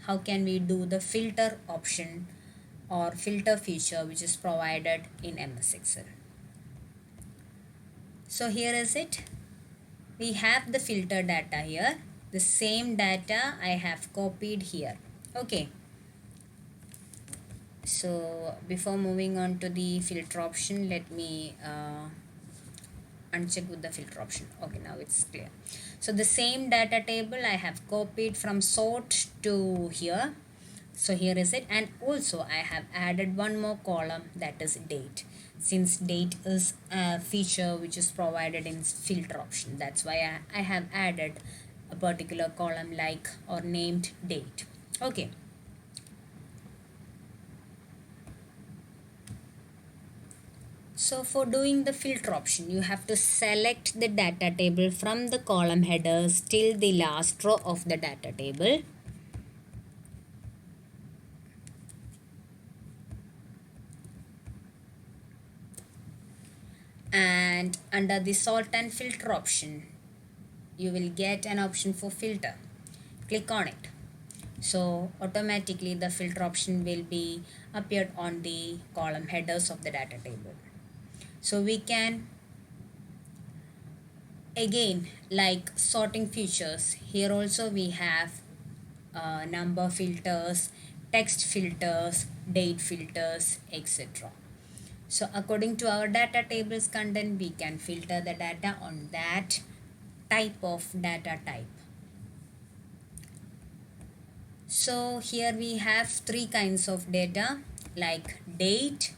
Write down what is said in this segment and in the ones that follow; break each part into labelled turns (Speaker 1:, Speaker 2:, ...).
Speaker 1: how can we do the filter option or filter feature which is provided in MS Excel. So here is it. We have the filter data here. The same data I have copied here. Okay. So before moving on to the filter option, let me uncheck with the filter option. Okay, now it's clear. So the same data table I have copied from sort to here. So here is it, and also I have added one more column, that is date, since date is a feature which is provided in filter option. That's why I have added a particular column like or named date. Okay. So for doing the filter option, you have to select the data table from the column headers till the last row of the data table. And under the sort and filter option, you will get an option for filter. Click on it. So automatically the filter option will be appeared on the column headers of the data table. So we can again, like sorting features, here also we have number filters, text filters, date filters, etc. So according to our data tables content, we can filter the data on that type of data type. So here we have three kinds of data like date,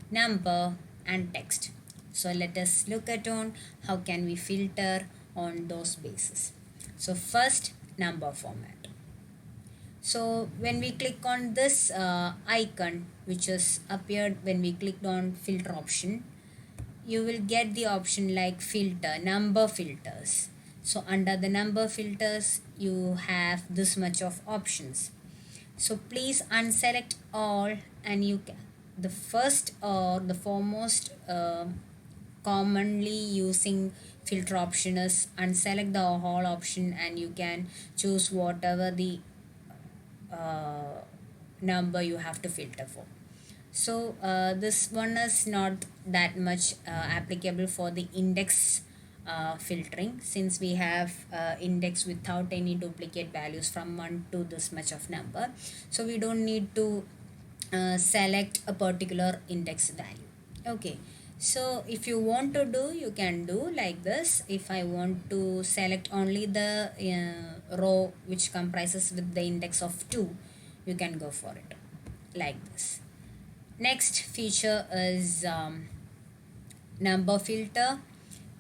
Speaker 1: number and text. So let us look at on how can we filter on those bases. So first, number format. So when we click on this icon which is appeared when we clicked on filter option, you will get the option like filter, number filters. So under the number filters, you have this much of options. So please unselect all, and you can, the first or the foremost commonly using filter option is unselect the all option, and you can choose whatever the number you have to filter for. So this one is not that much applicable for the index filtering, since we have index without any duplicate values from 1 to this much of number. So we don't need to select a particular index value. Okay. So if you want to do, you can do like this. If I want to select only the row which comprises with the index of 2, you can go for it like this. Next feature is number filter.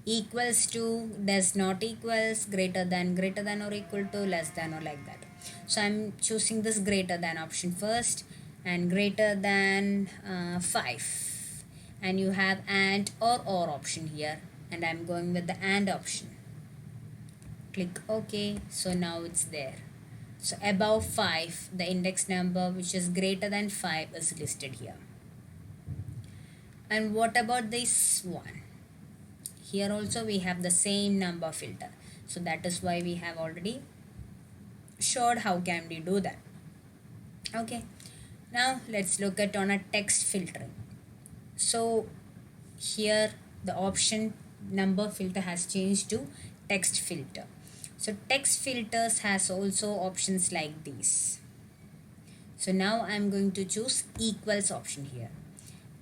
Speaker 1: Equals to, does not equals, greater than or equal to, less than or like that. So I'm choosing this greater than option first, and greater than 5, and you have and or option here, and I'm going with the and option. Click OK. So now it's there. So above 5, the index number which is greater than 5 is listed here. And what about this one? Here also we have the same number filter. So that is why we have already showed how can we do that. Okay. Now let's look at on a text filtering. So here the option number filter has changed to text filter. So text filters has also options like these. So now I'm going to choose equals option here.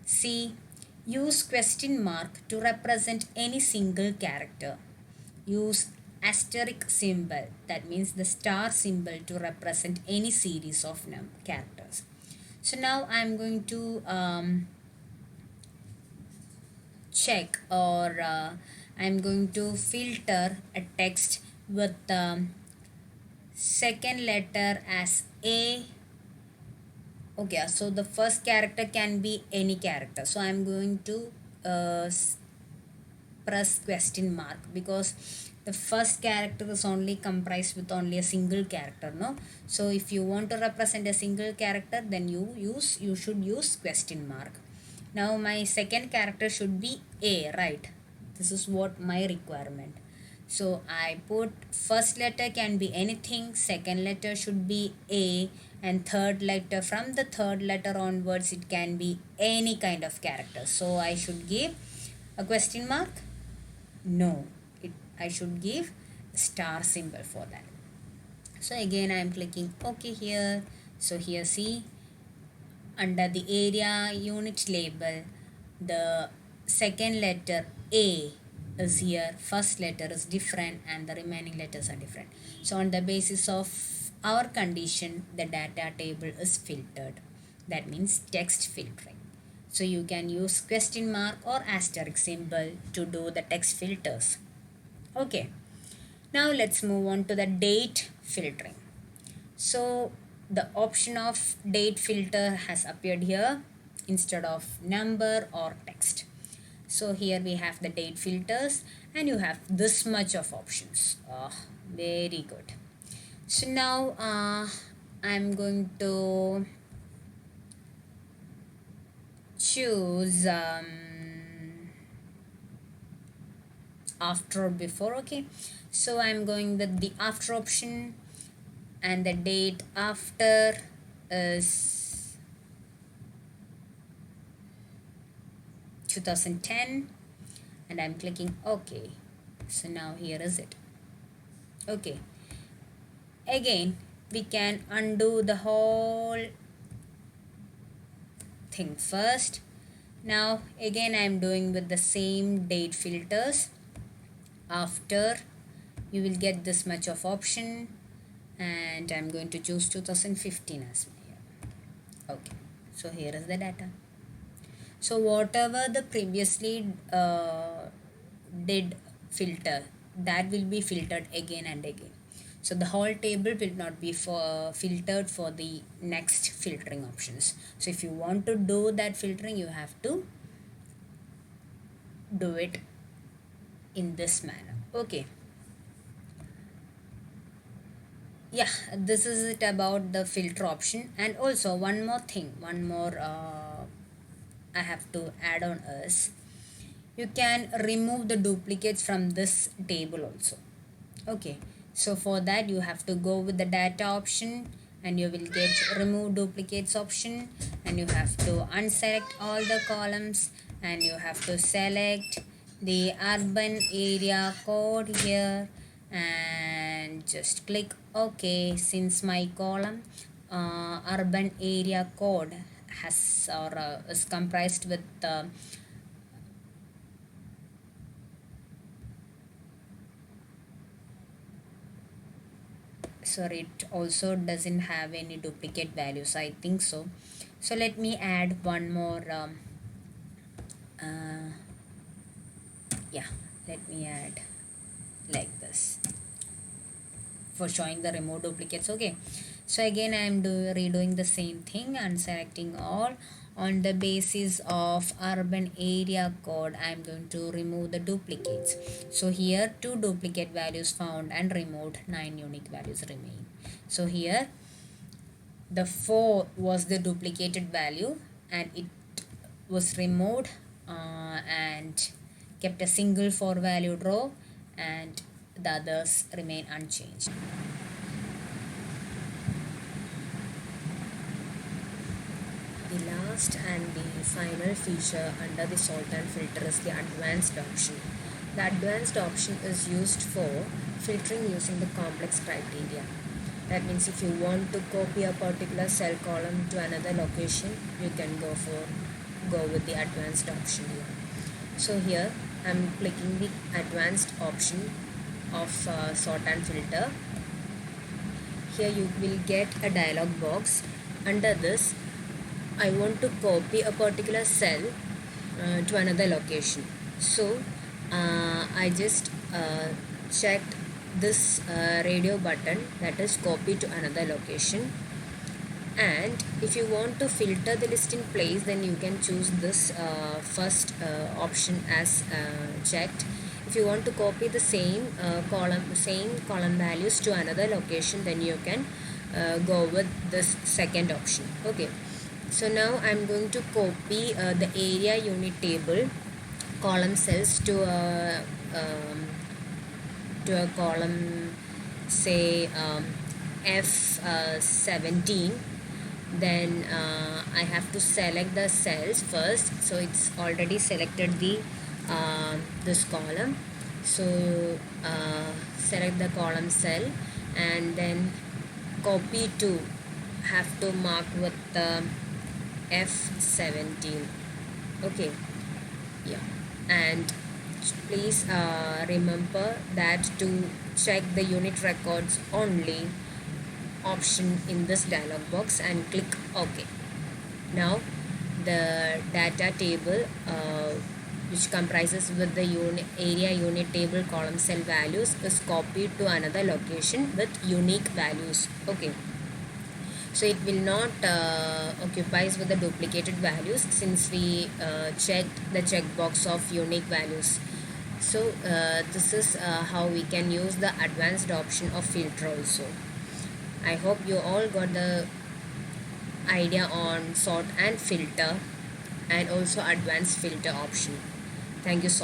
Speaker 1: See, use question mark to represent any single character. Use asterisk symbol, that means the star symbol, to represent any series of characters. So now I'm going to check, or I'm going to filter a text with the second letter as A. Okay, so the first character can be any character. So I'm going to press question mark, because the first character is only comprised with only a single character, no? So if you want to represent a single character, then you should use question mark. Now my second character should be A, right? This is what my requirement. So I put first letter can be anything, second letter should be A, and third letter, from the third letter onwards it can be any kind of character. So I should give a question mark? No, I should give star symbol for that. So again I am clicking OK here. So here see, under the area unit label, the second letter A is here, first letter is different, and the remaining letters are different. So on the basis of our condition, the data table is filtered. That means text filtering. So you can use question mark or asterisk symbol to do the text filters. Okay, now let's move on to the date filtering. So the option of date filter has appeared here instead of number or text. So here we have the date filters, and you have this much of options. Very good. So now I'm going to choose after or before. Okay, so I'm going with the after option, and the date after is 2010, and I'm clicking OK. So now here is it. Okay, again we can undo the whole thing first. Now again I'm doing with the same date filters. After, you will get this much of option, and I'm going to choose 2015 as well. Okay, so here is the data. So whatever the previously did filter, that will be filtered again and again. So the whole table will not be filtered for the next filtering options. So if you want to do that filtering, you have to do it in this manner. Okay, yeah, this is it about the filter option. And also one more thing, I have to add on is, you can remove the duplicates from this table also. Okay, so for that you have to go with the data option, and you will get remove duplicates option, and you have to unselect all the columns, and you have to select the urban area code here, and just click OK. Since my column urban area code has or is comprised with sorry, it also doesn't have any duplicate values, I think so. So let me add one more yeah, let me add like this for showing the remove duplicates. Okay, so again I am redoing the same thing and selecting all. On the basis of urban area code, I am going to remove the duplicates. So here 2 duplicate values found and removed, 9 unique values remain. So here the 4 was the duplicated value, and it was removed and kept a single 4 valued row, and the others remain unchanged. The last and the final feature under the sort and filter is the advanced option. The advanced option is used for filtering using the complex criteria. That means if you want to copy a particular cell column to another location, you can go with the advanced option here. So here I am clicking the advanced option of sort and filter. Here you will get a dialog box. Under this, I want to copy a particular cell to another location. So I just checked this radio button, that is copy to another location. And if you want to filter the list in place, then you can choose this first option as checked. If you want to copy the same column values to another location, then you can go with this second option. Okay, so now I'm going to copy the area unit table column cells to to a column, say F17, then I have to select the cells first. So it's already selected the this column. So select the column cell, and then copy to, have to mark with the F17. Okay, yeah. And please remember that to check the unit records only option in this dialog box and click OK. Now the data table which comprises with the area unit table column cell values is copied to another location with unique values. Okay, so it will not occupies with the duplicated values, since we checked the checkbox of unique values. So this is how we can use the advanced option of filter also. I hope you all got the idea on sort and filter, and also advanced filter option. Thank you so much.